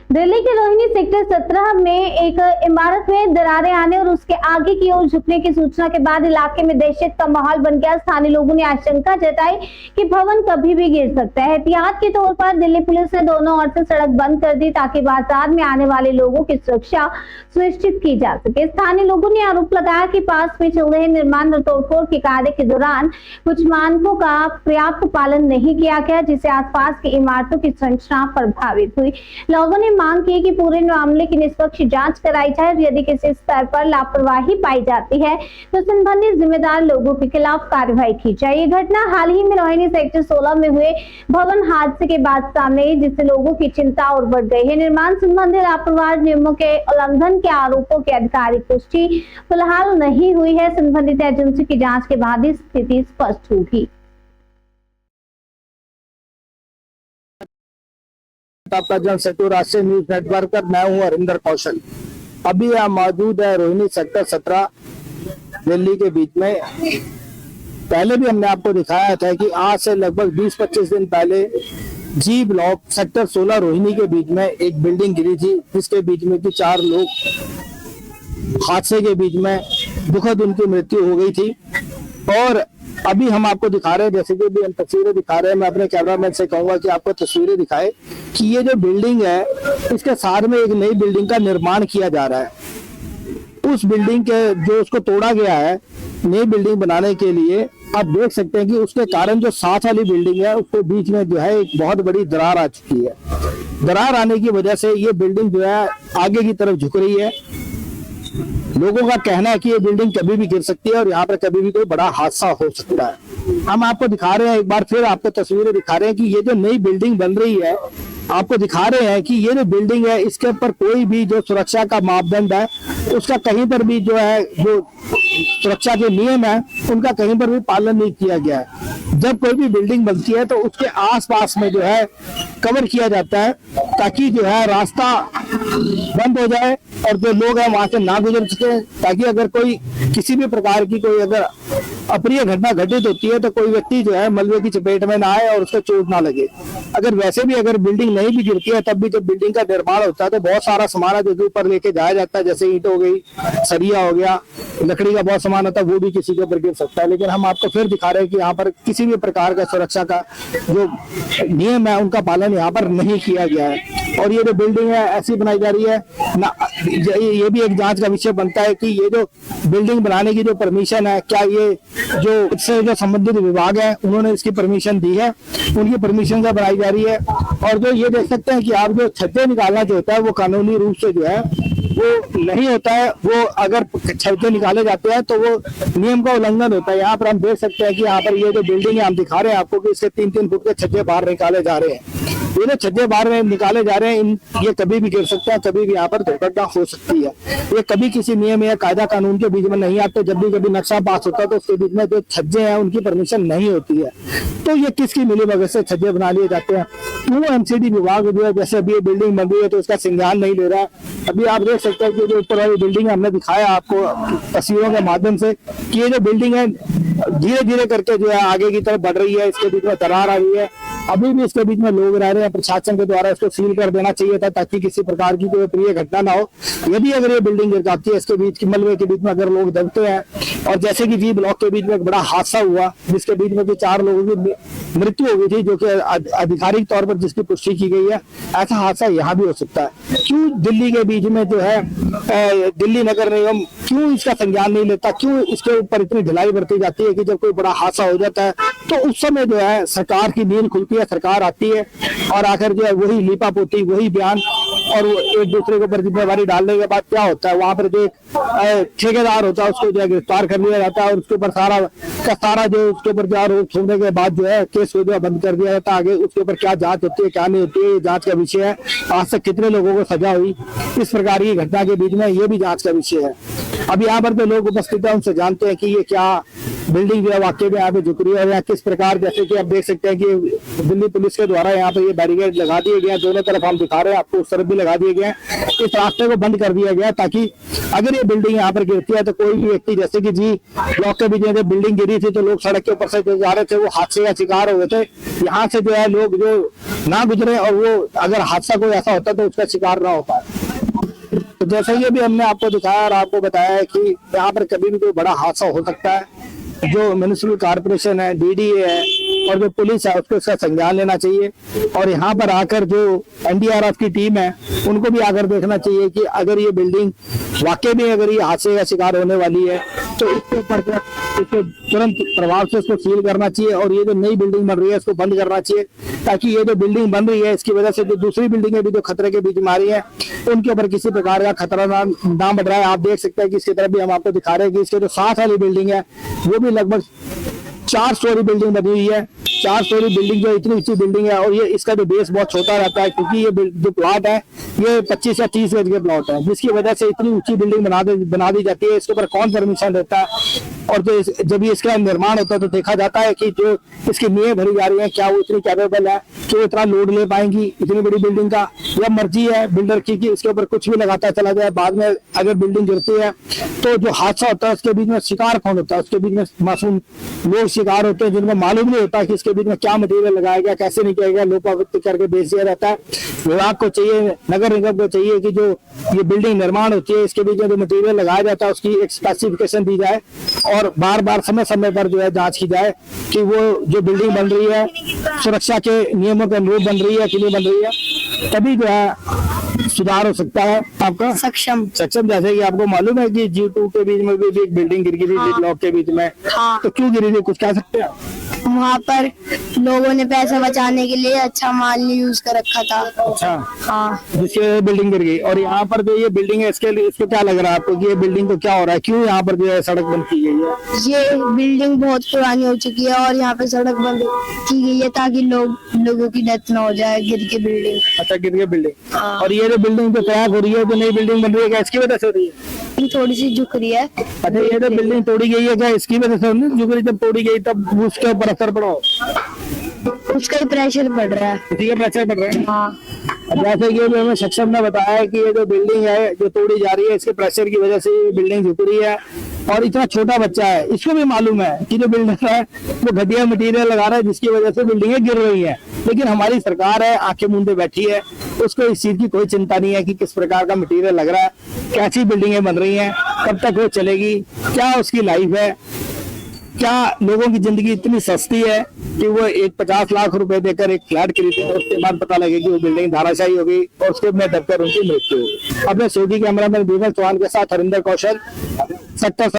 दिल्ली के रोहिणी सेक्टर 17 में एक इमारत में दरारें आने और उसके आगे की ओर झुकने की सूचना के बाद इलाके में दहशत का माहौल बन गया। स्थानीय लोगों ने आशंका जताई कि भवन कभी भी गिर सकता है। एहतियात के तौर पर दिल्ली पुलिस ने दोनों ओर से सड़क बंद कर दी ताकि बाजार में आने वाले लोगों की सुरक्षा सुनिश्चित की जा सके। स्थानीय लोगों ने आरोप लगाया कि पास में चल रहे निर्माण और तोड़फोड़ के कार्य के दौरान कुछ मानकों का पर्याप्त पालन नहीं किया गया, जिससे आसपास की इमारतों की संरचना प्रभावित हुई। लोगों ने मांग की कि पूरे मामले की निष्पक्ष जांच कराई जाए। यदि किसी स्तर पर लापरवाही पाई जाती है तो संबंधित जिम्मेदार लोगों के खिलाफ कार्रवाई की जाए। ये घटना हाल ही में रोहिणी सेक्टर 16 में हुए भवन हादसे के बाद सामने आई, जिससे लोगों की चिंता और बढ़ गई है। निर्माण संबंधी लापरवाह नियमों के उल्लंघन के आरोपों की आधिकारिक पुष्टि फिलहाल नहीं हुई है। संबंधित एजेंसी की जांच के बाद ही स्थिति स्पष्ट होगी। आपका जन सेतु राष्ट्रीय न्यूज नेटवर्क पर मैं हूं हरिंदर कौशल। अभी यहाँ मौजूद है रोहिणी सेक्टर 17 दिल्ली के बीच में। पहले भी हमने आपको दिखाया था कि आज से लगभग 20-25 दिन पहले जी ब्लॉक सेक्टर 16 रोहिणी के बीच में एक बिल्डिंग गिरी थी, जिसके बीच में कि 4 लोग हादसे के बीच में दुखद उनकी मृत्यु हो गई थी। और अभी हम आपको दिखा रहे हैं, जैसे कि भी हम तस्वीरें दिखा रहे हैं, मैं अपने कैमरामैन से कहूंगा कि आपको तस्वीरें दिखाए कि ये जो बिल्डिंग है इसके साथ में एक नई बिल्डिंग का निर्माण किया जा रहा है। उस बिल्डिंग के जो उसको तोड़ा गया है नई बिल्डिंग बनाने के लिए, आप देख सकते हैं कि उसके कारण जो साथ वाली बिल्डिंग है उसके बीच में जो है एक बहुत बड़ी दरार आ चुकी है। दरार आने की वजह से ये बिल्डिंग जो है आगे की तरफ झुक रही है। लोगों का कहना है कि ये बिल्डिंग कभी भी गिर सकती है और यहाँ पर कभी भी कोई बड़ा हादसा हो सकता है। हम आपको दिखा रहे हैं, एक बार फिर आपको तस्वीरें दिखा रहे हैं कि ये जो नई बिल्डिंग बन रही है, आपको दिखा रहे हैं कि ये जो बिल्डिंग है इसके ऊपर कोई भी जो सुरक्षा का मापदंड है उसका कहीं पर भी जो है जो सुरक्षा के नियम है उनका कहीं पर भी पालन नहीं किया गया है। जब कोई भी बिल्डिंग बनती है तो उसके आसपास में जो है कवर किया जाता है ताकि जो है रास्ता बंद हो जाए और जो लोग हैं वहां से ना गुजर सके, ताकि अगर कोई किसी भी प्रकार की कोई अगर अप्रिय घटना घटित होती है तो कोई व्यक्ति जो है मलबे की चपेट में ना आए और उसको चोट ना लगे। अगर वैसे भी अगर बिल्डिंग नहीं भी गिरती है तब भी जब बिल्डिंग का निर्माण होता है तो बहुत सारा सामान है जो ऊपर लेके जाया जाता है, जैसे ईंट हो गई, सरिया हो गया, लकड़ी का बहुत सामान होता है, वो भी किसी के ऊपर गिर सकता है। लेकिन हम आपको फिर दिखा रहे हैं कि यहाँ पर किसी भी प्रकार का सुरक्षा का जो नियम है उनका पालन यहाँ पर नहीं किया गया है। और ये जो बिल्डिंग है ऐसी बनाई जा रही है ना, ये भी एक जांच का विषय बनता है कि ये जो बिल्डिंग बनाने की जो परमिशन है, क्या ये जो इससे जो संबंधित विभाग है उन्होंने इसकी परमिशन दी है, उनकी परमिशन से बनाई जा रही है। और जो ये देख सकते हैं कि आप जो छज्जे निकालना जो होता है वो कानूनी रूप से जो है वो नहीं होता है। वो अगर छज्जे निकाले जाते हैं तो वो नियम का उल्लंघन होता है। यहाँ पर हम देख सकते हैं कि यहाँ पर ये जो बिल्डिंग है हम दिखा रहे हैं आपको कि इसके 3-3 फुट के छज्जे बाहर निकाले जा रहे हैं। ये जो छज्जे बाहर निकाले जा रहे हैं ये कभी भी गिर सकता है, कभी भी यहाँ पर दुर्घटना हो सकती है। ये कभी किसी नियम या कायदा कानून के बीच में नहीं आते। जब भी कभी नक्शा पास होता है तो उसके बीच में जो छज्जे हैं उनकी परमिशन नहीं होती है। तो ये किसकी मिलीभगत से छज्जे बना लिए जाते हैं? क्यों एमसीडी विभाग जो है, जैसे अभी ये बिल्डिंग बन रही है तो इसका संज्ञान नहीं ले रहा है। अभी आप देख सकते हैं कि जो ऊपर वाली बिल्डिंग हमने दिखाया आपको तस्वीरों के माध्यम से कि ये जो बिल्डिंग है धीरे धीरे करके जो है आगे की तरफ बढ़ रही है, इसके बीच में दरार आ रही है। अभी भी इसके बीच में लोग रह रहे हैं। प्रशासन के द्वारा इसको सील कर देना चाहिए था ताकि किसी प्रकार की कोई प्रिय घटना ना हो। यदि अगर ये बिल्डिंग गिर जाती है, इसके बीच की मलबे के बीच में अगर लोग दबते हैं, और जैसे कि जी ब्लॉक के बीच में एक बड़ा हादसा हुआ जिसके बीच में 4 लोगों की मृत्यु हो गई थी, जो कि आधिकारिक तौर पर जिसकी पुष्टि की गई है, ऐसा हादसा यहाँ भी हो सकता है। क्यों दिल्ली के बीच में जो है दिल्ली नगर निगम क्यों इसका संज्ञान नहीं लेता? क्यों इसके ऊपर इतनी ढिलाई बरती जाती है कि जब कोई बड़ा हादसा हो जाता है तो उस समय जो है सरकार की नींद खुलती है, सरकार आती है और आखिर जो है वही लीपापोती, वही बयान और एक दूसरे के ऊपर जिम्मेवारी डालने के बाद क्या होता है, वहां पर जो ठेकेदार होता है उसको जो है गिरफ्तार कर लिया जाता है और उसके ऊपर सारा जो उसके ऊपर जो छोड़ने के बाद जो है केस को जो है बंद कर दिया जाता है। आगे उसके ऊपर क्या जांच होती है क्या नहीं होती है, ये जांच का विषय है। आज तक कितने लोगों को सजा हुई इस प्रकार की घटना के बीच में, ये भी जांच का विषय है। अब यहाँ पर जो लोग उपस्थित हैं उनसे जानते हैं कि ये क्या बिल्डिंग जो है वाकई में यहाँ पे झुक रही है और यहाँ किस प्रकार, जैसे कि आप देख सकते हैं कि दिल्ली पुलिस के द्वारा यहाँ पे ये बैरिकेड लगा दिए गए हैं। दोनों तरफ हम दिखा रहे हैं आपको, उस तरफ भी लगा दिए गए हैं। इस रास्ते को बंद कर दिया गया है ताकि अगर ये बिल्डिंग यहाँ पर गिरती है तो कोई भी व्यक्ति, जैसे कि जी ब्लॉक के बीच में जब बिल्डिंग गिरी थी तो लोग सड़क के ऊपर से जो जा रहे थे वो हादसे का शिकार हो गए थे। यहाँ से जो है लोग जो ना गुजरे और वो अगर हादसा कोई ऐसा होता तो उसका शिकार ना होता। तो जैसा कि भी हमने आपको दिखाया और आपको बताया है कि यहाँ पर कभी भी कोई बड़ा हादसा हो सकता है। जो म्युनिसिपल कॉर्पोरेशन है, डीडीए है और जो पुलिस है उसको इसका संज्ञान लेना चाहिए और यहाँ पर आकर जो एनडीआरएफ की टीम है उनको भी आकर देखना चाहिए कि अगर ये बिल्डिंग वाकई में अगर ये हादसे का शिकार होने वाली है तो इसके ऊपर इसको तुरंत प्रभाव से इसको सील करना चाहिए और ये जो नई बिल्डिंग बन रही है इसको बंद करना चाहिए ताकि ये जो बिल्डिंग बन रही है इसकी वजह से जो दूसरी बिल्डिंगें भी जो खतरे के बीच में आ रही है उनके ऊपर किसी प्रकार का खतरा ना बढ़ रहा है। आप देख सकते हैं कि इसकी तरफ भी हम आपको दिखा रहे हैं कि इसके जो साथ वाली बिल्डिंग है वो भी लगभग 4 स्टोरी बिल्डिंग बनी हुई है। 4 स्टोरी बिल्डिंग जो इतनी ऊंची बिल्डिंग है और ये इसका जो बेस बहुत छोटा रहता है क्योंकि ये जो प्लॉट है ये 25 या 30 गज के प्लॉट है जिसकी वजह से इतनी ऊंची बिल्डिंग बना दी जाती है। इसके ऊपर कौन परमिशन देता है और जो जब ये इसका निर्माण होता है तो देखा जाता है कि जो इसकी नींवें भरी जा रही है क्या वो इतनी कैपेबल है कि वो इतना लोड ले पाएंगी इतनी बड़ी बिल्डिंग का, या मर्जी है बिल्डर की कि इसके ऊपर कुछ भी लगाता चला जाए। बाद में अगर बिल्डिंग गिरती है तो जो हादसा होता है उसके बीच में शिकार कौन होता है, उसके बीच में मासूम लोग शिकार होते हैं जिनको मालूम नहीं होता कि इसके बीच में क्या मटेरियल लगाया गया, कैसे नहीं किया गया, लोपावृत्ति करके बेच दिया जाता है। विभाग को चाहिए, नगर निगम को चाहिए कि जो ये बिल्डिंग निर्माण होती है इसके बीच में जो मटेरियल लगाया जाता है उसकी एक स्पेसिफिकेशन दी जाए और बार बार समय समय पर जो है जांच की जाए कि वो जो बिल्डिंग बन रही है सुरक्षा के नियमों के अनुरूप बन रही है कि नहीं बन रही है, तभी जो है सुधार हो सकता है आपका सक्षम। जैसे कि आपको मालूम है कि G2 के बीच में भी एक बिल्डिंग गिर गई थी ब्लॉक के बीच में। हाँ। तो क्यों गिरी थी, कुछ कह सकते हैं? वहाँ पर लोगों ने पैसा बचाने के लिए अच्छा माल नहीं यूज कर रखा था। अच्छा। हाँ। जिसके बिल्डिंग गिर गई। और यहाँ पर जो ये बिल्डिंग है इसके लिए इसको क्या लग रहा है आपको कि ये बिल्डिंग को क्या हो रहा है, क्यों यहाँ पर जो है सड़क बंद की गई है? ये बिल्डिंग बहुत पुरानी हो चुकी है और यहाँ पे सड़क बंद की गई है ताकि लोगों की डेथ ना हो जाए गिर के बिल्डिंग। अच्छा, गिर के बिल्डिंग। हाँ। और ये जो बिल्डिंग जो क्रैक हो रही है, जो नई बिल्डिंग बन रही है, क्या इसकी वजह से हो रही है? थोड़ी सी झुक रही है। अच्छा, ये जो बिल्डिंग तोड़ी गई है क्या इसकी वजह से झुक रही? जब तोड़ी गई तब उसके ऊपर असर पड़ा, उसका ही प्रेशर पड़ रहा है। इसी का प्रेशर पड़ रहा है। हाँ। जैसे कि हमें सक्षम ने बताया कि ये जो बिल्डिंग है जो तोड़ी जा रही है इसके प्रेशर की वजह से ये बिल्डिंग झुक रही है और इतना छोटा बच्चा है इसको भी मालूम है कि जो बिल्डर है वो घटिया मटेरियल लगा रहा है जिसकी वजह से बिल्डिंगें गिर रही हैं। लेकिन हमारी सरकार है आंखें मूंदे बैठी है, उसको इस चीज की कोई चिंता नहीं है कि किस प्रकार का मटेरियल लग रहा है, कैसी बिल्डिंगें बन रही हैं, कब तक वो चलेगी, क्या उसकी लाइफ है, क्या लोगों की जिंदगी इतनी सस्ती है कि वो 50 लाख रुपए देकर एक फ्लैट खरीदे और उसके बाद पता लगे कि वो बिल्डिंग धाराशायी हो गई और उसके में दबकर उनकी मृत्यु हो गई। अपने सोडी कैमरामैन बीमल चौहान के साथ हरिंदर कौशल, सेक्टर